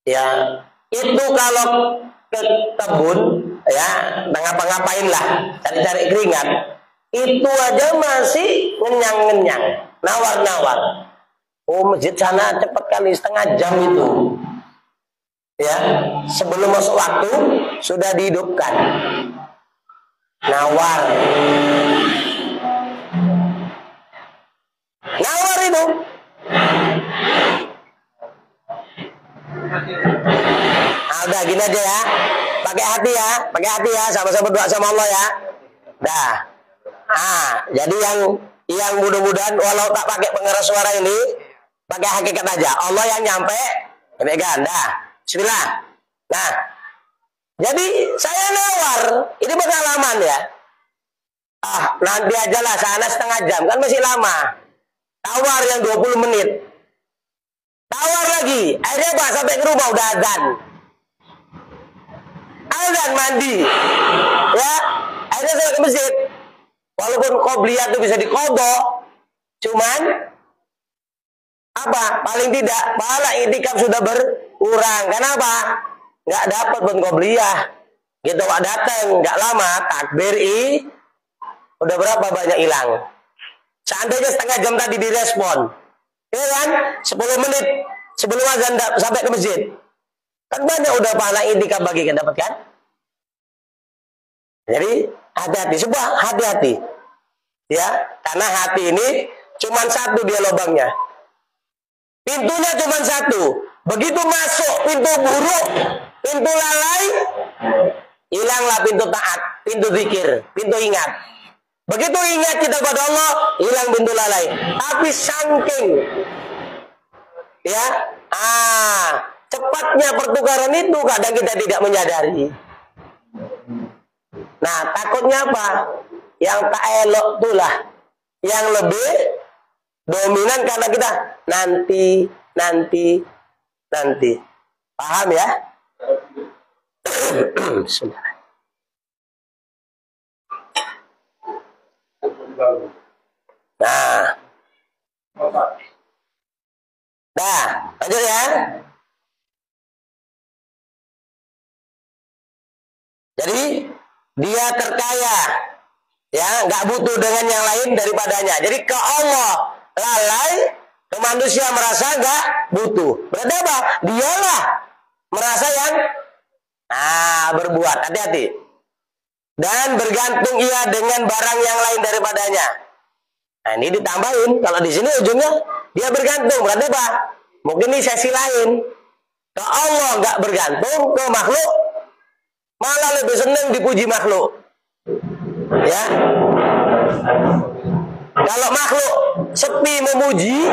Ya, itu kalau ke kebun, ya, ngapa-ngapain lah, cari-cari keringat. Itu aja masih ngenyang-ngenyang, nawar-nawar. Oh masjid sana cepat kali, setengah jam itu. Ya, sebelum masuk waktu sudah dihidupkan. Nawar itu. Nah, udah gini aja ya. Pakai hati ya, sama-sama berdoa sama Allah ya. Dah. Jadi yang mudah-mudahan walau tak pakai pengeras suara ini, pakai hakikat aja. Allah yang nyampe, pegang. Dah. Bismillah. Nah, jadi saya nawar, ini pengalaman ya. Nanti aja lah, sana setengah jam, kan masih lama. Tawar yang 20 menit. Tawar lagi, akhirnya apa? Sampai ke rumah udah azan. Azan mandi. Ya, akhirnya saya ke masjid. Walaupun qobliyah itu bisa dikodok, cuman apa? Paling tidak pahala itikaf sudah berkurang. Kenapa? Nggak dapat pun qobliyah. Gitu Pak datang, nggak lama takbir udah berapa banyak hilang. Seandainya setengah jam tadi direspon, ya kan? 10 menit sebelum azan sampai ke masjid, kan banyak udah pahala itikaf bagi kan dapat kan? Jadi hati-hati, sebuah hati-hati, ya, karena hati ini cuma satu dia lubangnya, pintunya cuma satu. Begitu masuk pintu buruk, pintu lalai, hilanglah pintu taat, pintu zikir, pintu ingat. Begitu ingat kita pada Allah, hilang pintu lalai. Tapi saking ya, cepatnya pertukaran itu kadang kita tidak menyadari. Nah, takutnya apa? Yang tak elok itulah yang lebih dominan karena kita nanti. Paham ya? Nah, lanjut ya. Jadi dia terkaya, ya, nggak butuh dengan yang lain daripadanya. Jadi ke Allah lalai, ke manusia merasa nggak butuh. Berarti apa? Dialah merasa yang berbuat. Hati-hati. Dan bergantung ia dengan barang yang lain daripadanya. Nah, ini ditambahin. Kalau di sini ujungnya dia bergantung. Berarti apa? Mungkin ini sesi lain. Ke Allah nggak bergantung, ke makhluk malah lebih senang dipuji makhluk. Ya. Kalau makhluk sepi memuji,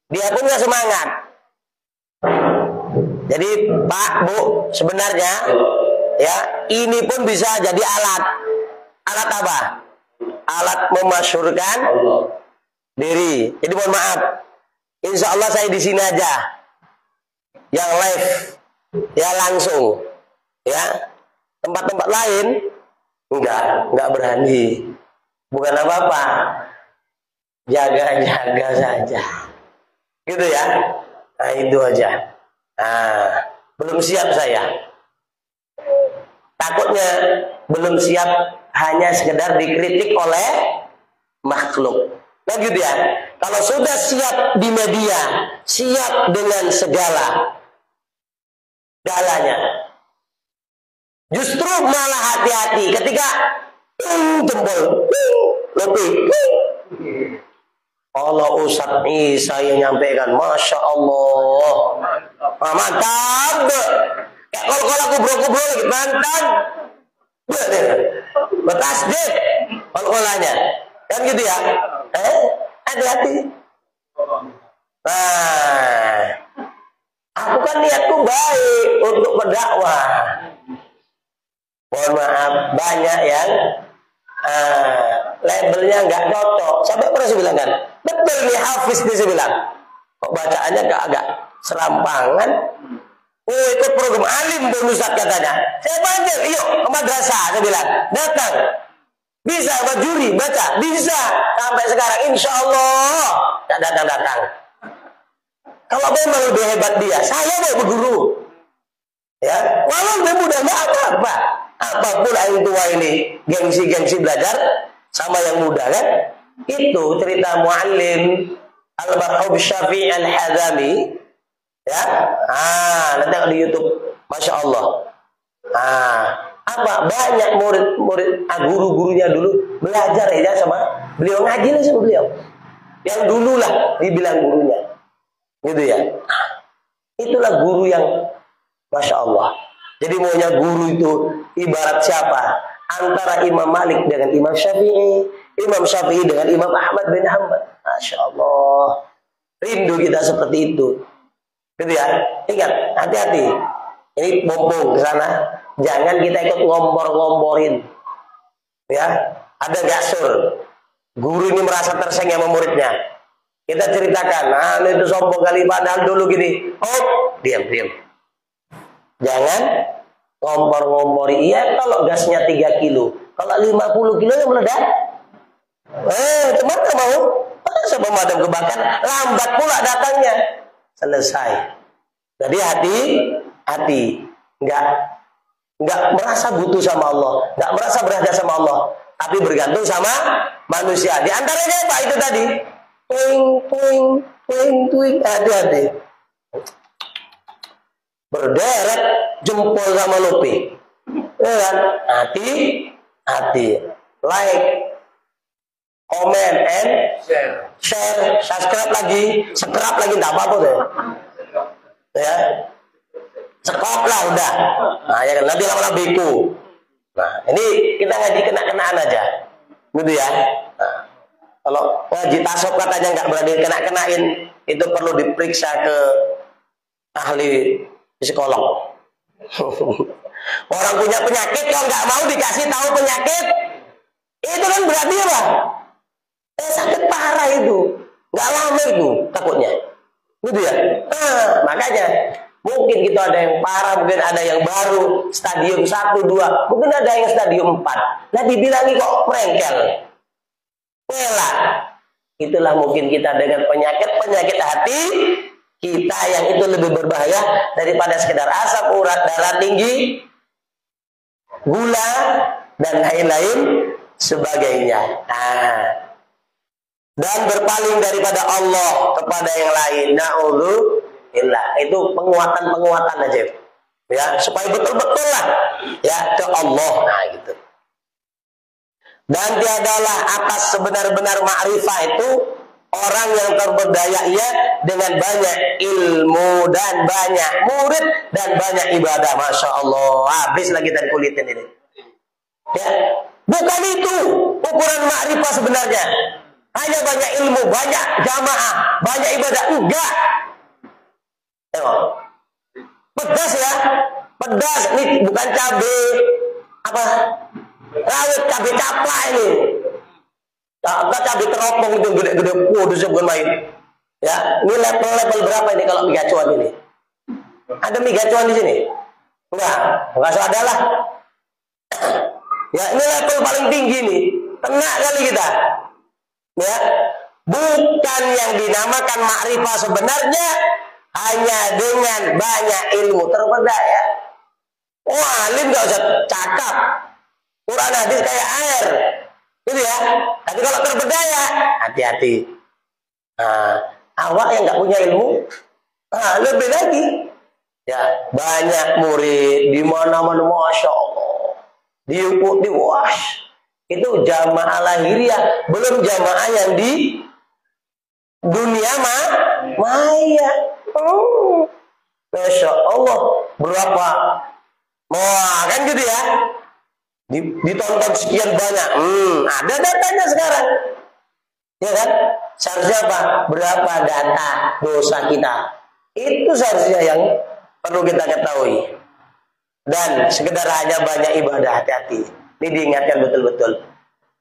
dia pun nggak semangat. Jadi Pak, Bu, sebenarnya ya ini pun bisa jadi alat. Alat apa? Alat memasyhurkan diri. Jadi mohon maaf, insya Allah saya di sini aja, yang live, ya langsung, ya. Tempat-tempat lain enggak berani. Bukan apa-apa, jaga-jaga saja, gitu ya. Nah itu aja. Nah, belum siap saya. Takutnya belum siap hanya sekedar dikritik oleh makhluk. Nah gitu ya. Kalau sudah siap di media, siap dengan segala galanya, justru malah hati-hati ketika jempol lebih. Kalau Ustadz Isa yang nyampaikan, Masya Allah, mantap. Kalau kubro-kubro lagi mantap, betasdid kolanya, kan gitu ya. Hati-hati. Nah, aku kan niatku baik untuk berdakwah. Mohon maaf, banyak yang labelnya nggak cocok. Sampai pernah saya bilang kan, betul nih Hafiz nih saya bilang. Kok bacaannya agak serampangan? Oh, ikut program alim bonus katanya. Saya panggil, yuk ke madrasah, saya bilang. Datang. Bisa buat juri, baca. Bisa. Sampai sekarang insya Allah datang. Kalau memang lebih hebat dia, saya mau berguru. Ya, walau lebih mudah, nggak apa-apa. Apapun yang tua ini gengsi belajar sama yang muda kan. Itu cerita Muallim Al-Marhum Syafi'i Al-Hazami. Ya, nanti di YouTube, Masya Allah. Apa banyak murid guru-gurunya dulu belajar ya sama beliau, ngaji sama beliau. Yang dulu lah dibilang gurunya, gitu ya. Itulah guru yang Masya Allah. Jadi maunya guru itu ibarat siapa? Antara Imam Malik dengan Imam Syafi'i, Imam Syafi'i dengan Imam Ahmad bin Hanbal. Masya Allah. Rindu kita seperti itu. Gitu ya. Ingat, hati-hati. Ini mumpung ke sana, jangan kita ikut ngompor-ngomporin. Ya, ada gasur. Guru ini merasa tersaing sama muridnya. Kita ceritakan, itu sombong kali padahal dulu gini. Oh, diam. Jangan ngompor-ngompori. Iya, kalau gasnya 3 kilo, kalau 50 kilo yang meledak. Teman gak mau? Masa pemadam kebakaran lambat pula datangnya. Selesai. Jadi hati-hati, nggak merasa butuh sama Allah, nggak merasa berharga sama Allah, tapi bergantung sama manusia. Di antaranya apa itu tadi? Tuing, hati-hati. Berderet jempol sama lupi, ya kan? Hati-hati. Like, comment, and share, subscribe lagi, nggak apa-apa deh. Ya, sekop lah udah. Nah, ya kan, nanti lama biku. Nah, ini kita ngaji kena-kenaan aja, gitu ya. Nah, kalau ngaji tasawuf katanya nggak berani kena-kenain, itu perlu diperiksa ke ahli psikolog. Orang punya penyakit kok nggak mau dikasih tahu penyakit, itu kan berarti apa? Sakit parah itu, nggak lama itu takutnya, gitu ya. Makanya mungkin kita ada yang parah, mungkin ada yang baru stadium 1, 2, mungkin ada yang stadium 4. Nah dibilangi kok prengkel, rela. Itulah mungkin kita dengan penyakit hati kita yang itu lebih berbahaya daripada sekedar asam urat, darah tinggi, gula, dan lain-lain sebagainya. Dan berpaling daripada Allah kepada yang lain. Na'udzubillah. Itu penguatan aja. Ya, supaya betul-betul lah ya ke Allah. Nah, gitu. Dan tiadalah atas sebenar-benar ma'rifah itu orang yang terberdaya ia dengan banyak ilmu dan banyak murid dan banyak ibadah. Masya Allah. Habis lagi tadi kulitin ini. Ya, bukan itu ukuran ma'rifah sebenarnya. Hanya banyak ilmu, banyak jamaah, banyak ibadah. Enggak. Tengok. Pedas ya. Pedas. Ini bukan cabai. Apa? Rawit cabai capla ini. Enggak cabai teropong itu gede-gede. Waduh, bukan main. Ya, ini level berapa ini kalau mie gacuan ini? Ada mie gacuan di sini? Enggak ada lah. Ya, ini level paling tinggi nih. Kena kali kita. Ya, bukan yang dinamakan makrifah sebenarnya hanya dengan banyak ilmu terberdaya. Alim gak usah cakap, Quran hadis kayak air, gitu ya. Tapi kalau terberdaya, hati-hati. Awak yang nggak punya ilmu, lebih lagi. Ya, banyak murid di mana-mana, masya Allah, diikuti wash. Itu jamaah lahiriah, belum jamaah yang di dunia maya. Masya Allah, berapa? Wah, kan gitu ya. Ditonton sekian banyak. Ada datanya sekarang. Ya kan? Seharusnya apa? Berapa data dosa kita? Itu seharusnya yang perlu kita ketahui. Dan sekedar hanya banyak ibadah, hati-hati. Ini diingatkan betul-betul.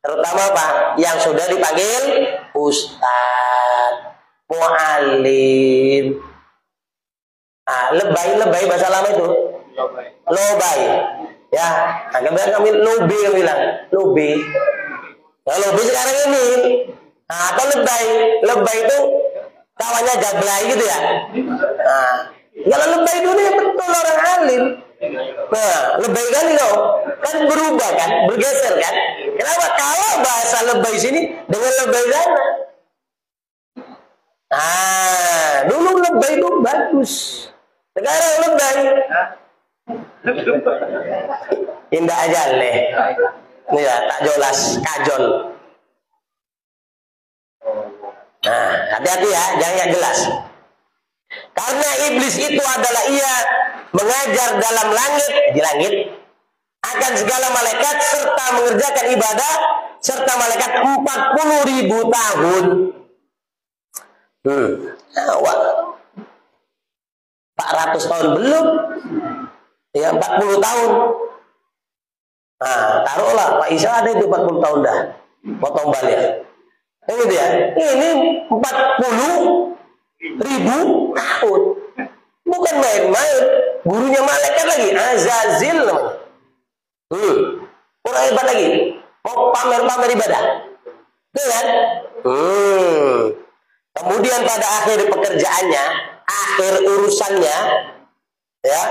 Terutama apa? Yang sudah dipanggil Ustadz, Mu'alim. Lebay bahasa lama itu. Lobay. Ya, kami lobi yang bilang. Lobi. Nah, lobi sekarang ini. Atau lebay. Lebay itu kawannya jablay gitu ya. Kalau lebay dulu ya betul orang alim. Nah, lebay kan itu kan berubah kan, bergeser kan. Kenapa? Kalau bahasa lebay sini dengan lebay sana. Dulu lebay itu bagus. Sekarang lebay indah aja leh. Ini ya, tak jelas kajol. Nah, hati-hati ya, jangan yang jelas. Karena iblis itu adalah ia mengajar dalam langit, di langit akan segala malaikat serta mengerjakan ibadah serta malaikat 40.000 tahun. Awak 400 tahun belum, ya 40 tahun. Taruhlah Pak Isa ada itu 40 tahun dah, potong balik. Gitu ya. Ini 40.000 tahun. Bukan main-main. Gurunya malaikat lagi, Azazil namanya. Kurang hebat lagi. Mau pamer-pamer ibadah. Itu kan? Kemudian pada akhir pekerjaannya, akhir urusannya, ya,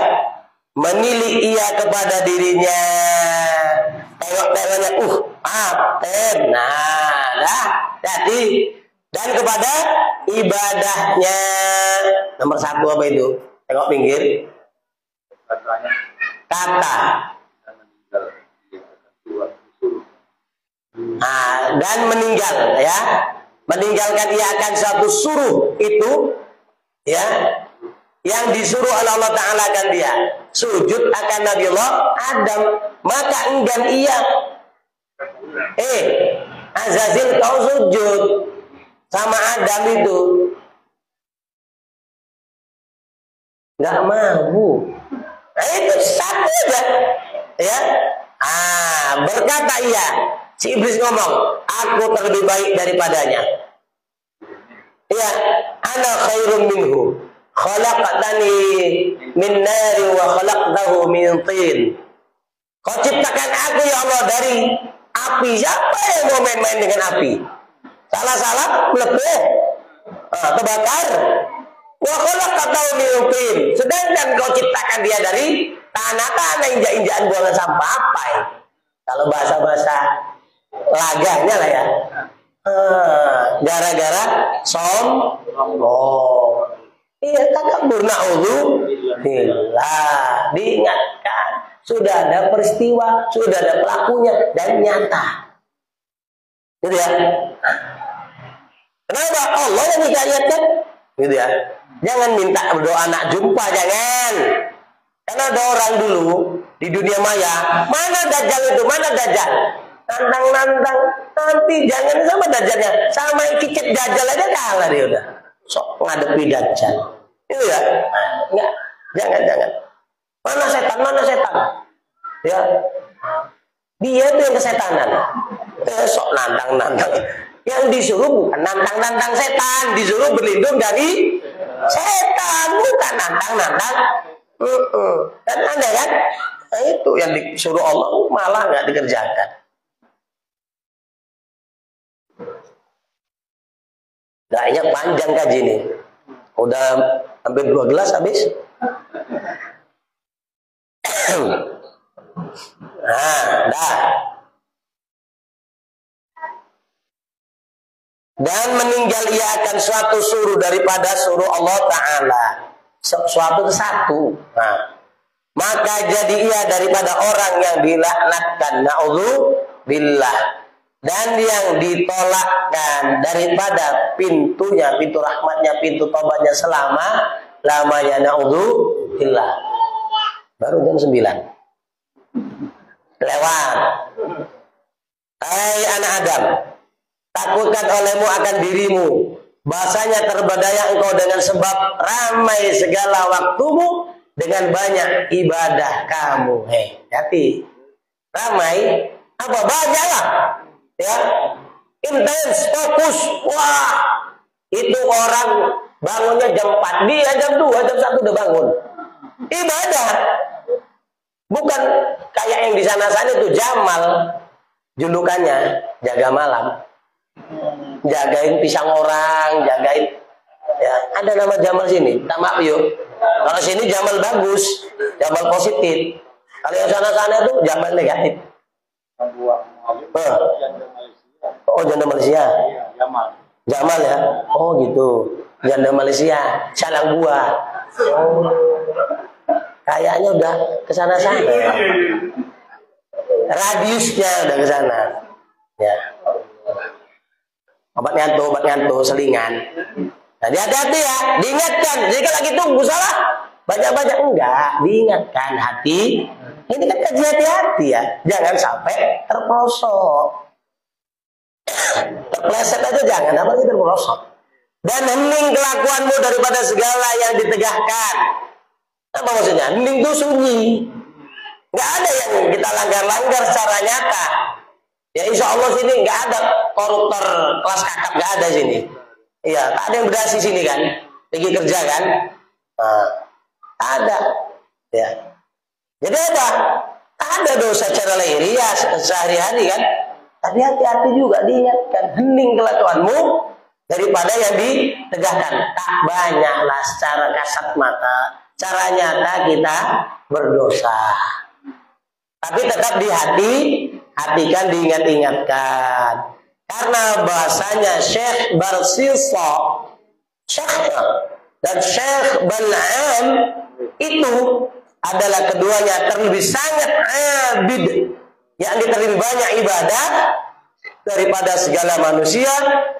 menilik ia kepada dirinya. Tengok-tengoknya, paten. Jadi, dan kepada ibadahnya. Nomor 1 apa itu? Tengok pinggir. Kata. Dan meninggal, ya. Meninggalkan ia akan suatu suruh itu, ya, yang disuruh oleh Allah Ta'ala akan dia sujud akan Nabi Allah Adam, maka enggan ia. Azazil kau sujud sama Adam itu, nggak mau. Nah, itu satu aja. Ya. Berkata ia, si iblis ngomong, aku terlebih baik daripadanya. Ya, ana khairun minhu. Khalaqtani min nari wa khalaqtahu min tin. Kau ciptakan aku ya Allah dari api. Siapa yang mau main-main dengan api? Salah-salah melepuh, terbakar. Wa khalaqtahu min tin. Sedangkan kau ciptakan dia dari tanah-tanah injak-injakan buangan sampah. Apa ya? Kalau bahasa-bahasa laganya lah ya. Gara-gara sombong. Iya, takabur, na'udzubillah. Diingatkan, sudah ada peristiwa, sudah ada pelakunya dan nyata. Gitu ya. Kenapa? Allah yang ingatkan. Gitu ya. Jangan minta berdoa nak jumpa, jangan. Karena ada orang dulu di dunia maya, mana Dajjal itu, mana Dajjal? Nantang-nantang, nanti jangan sama Dajjalnya, sama kicit Dajjal aja kalah dia udah. Sok ngadepi Dajjal. Itu ya, enggak, jangan. Mana setan? Ya, dia itu yang kesetanan. Sok nantang-nantang. Yang disuruh bukan nantang-nantang setan, disuruh berlindung dari setan, bukan nantang-nantang. Dan Anda kan, nah itu yang disuruh Allah malah nggak dikerjakan. Kayaknya panjang kaji ini. Udah hampir 2 gelas habis. Dah. Dan meninggal ia akan suatu suruh daripada suruh Allah Ta'ala. Suatu itu satu. Maka jadi ia daripada orang yang dilaknatkan, na'udzubillah, dan yang ditolakkan daripada pintunya, pintu rahmatnya, pintu tobatnya selama-lamanya, na'udzubillah. Baru jam 9 lewat. Hai anak Adam, takutkan olehmu akan dirimu, bahasanya terberdaya engkau dengan sebab ramai segala waktumu dengan banyak ibadah kamu. Hati ramai apa banyak lah ya, intens, fokus. Wah, itu orang bangunnya jam 4, dia jam 2, jam 1 udah bangun ibadah. Bukan kayak yang di sana-sana itu Jamal, julukannya jaga malam, jagain pisang orang, jagain ya, ada nama Jamal sini. Maaf yuk, kalau sini Jamal bagus, Jamal positif. Kalau yang sana-sana itu Jamal negatif. Oh, janda Malaysia. Jamal ya. Oh gitu, janda Malaysia, salang buah. Oh, kayaknya udah kesana-sana. Radiusnya udah kesana. Ya. Obat ngantuk, selingan. Jadi hati-hati ya, diingatkan. Jika lagi tunggu salah, baca-baca enggak, diingatkan hati. Ini kan kaji hati-hati ya, jangan sampai terprosok. Terpleset aja jangan, apalagi terprosok. Dan hening kelakuanmu daripada segala yang ditegahkan. Apa maksudnya? Hening itu sunyi. Nggak ada yang kita langgar-langgar secara nyata. Ya insya Allah sini nggak ada koruptor kelas kakap, nggak ada sini. Iya, tak ada yang berdasi sini kan, pergi kerja kan. Ada. Ya. Jadi apa? Ada dosa secara lahiriah sehari-hari kan. Tapi hati-hati juga diingatkan, hening kelakuanmu daripada yang ditegahkan. Tak banyaklah secara kasat mata, cara nyata kita berdosa. Tapi tetap di hati, hatikan, diingat-ingatkan. Karena bahasanya Syekh Barsisa, Syekh dan Syekh Bal'am itu adalah keduanya terlebih sangat abid, yakni terlebih banyak ibadah daripada segala manusia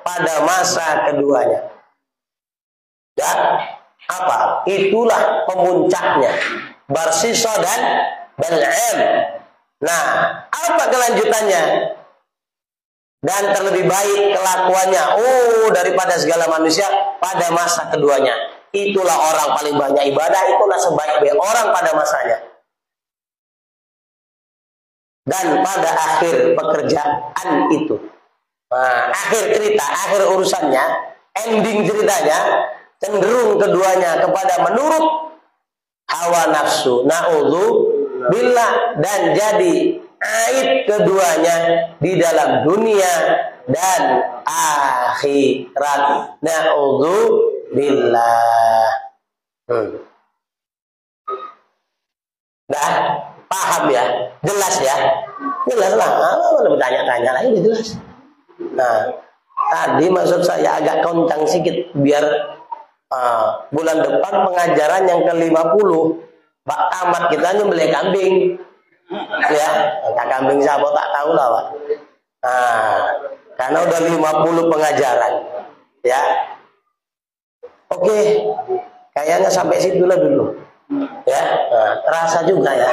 pada masa keduanya. Dan apa? Itulah pemuncaknya Barsisa dan Bal'am. Nah, apa kelanjutannya? Dan terlebih baik kelakuannya daripada segala manusia pada masa keduanya, itulah orang paling banyak ibadah, itulah sebaik-baik orang pada masanya. Dan pada akhir pekerjaan itu, nah, akhir cerita, akhir urusannya, ending ceritanya, cenderung keduanya kepada menurut hawa nafsu, na'udzubillah, dan jadi aib keduanya di dalam dunia dan akhirat, na'udzubillah. Dah paham ya, jelas ya, jelas lah. Apa bertanya-tanya lagi jelas. Nah, tadi maksud saya agak koncang sedikit biar bulan depan pengajaran yang ke-50 Pak tamat kita nyembelih kambing ya, kambing siapa tak tahu lah Pak. Nah, karena udah 50 pengajaran ya. Oke, kayaknya sampai situlah dulu ya. Nah, terasa juga ya.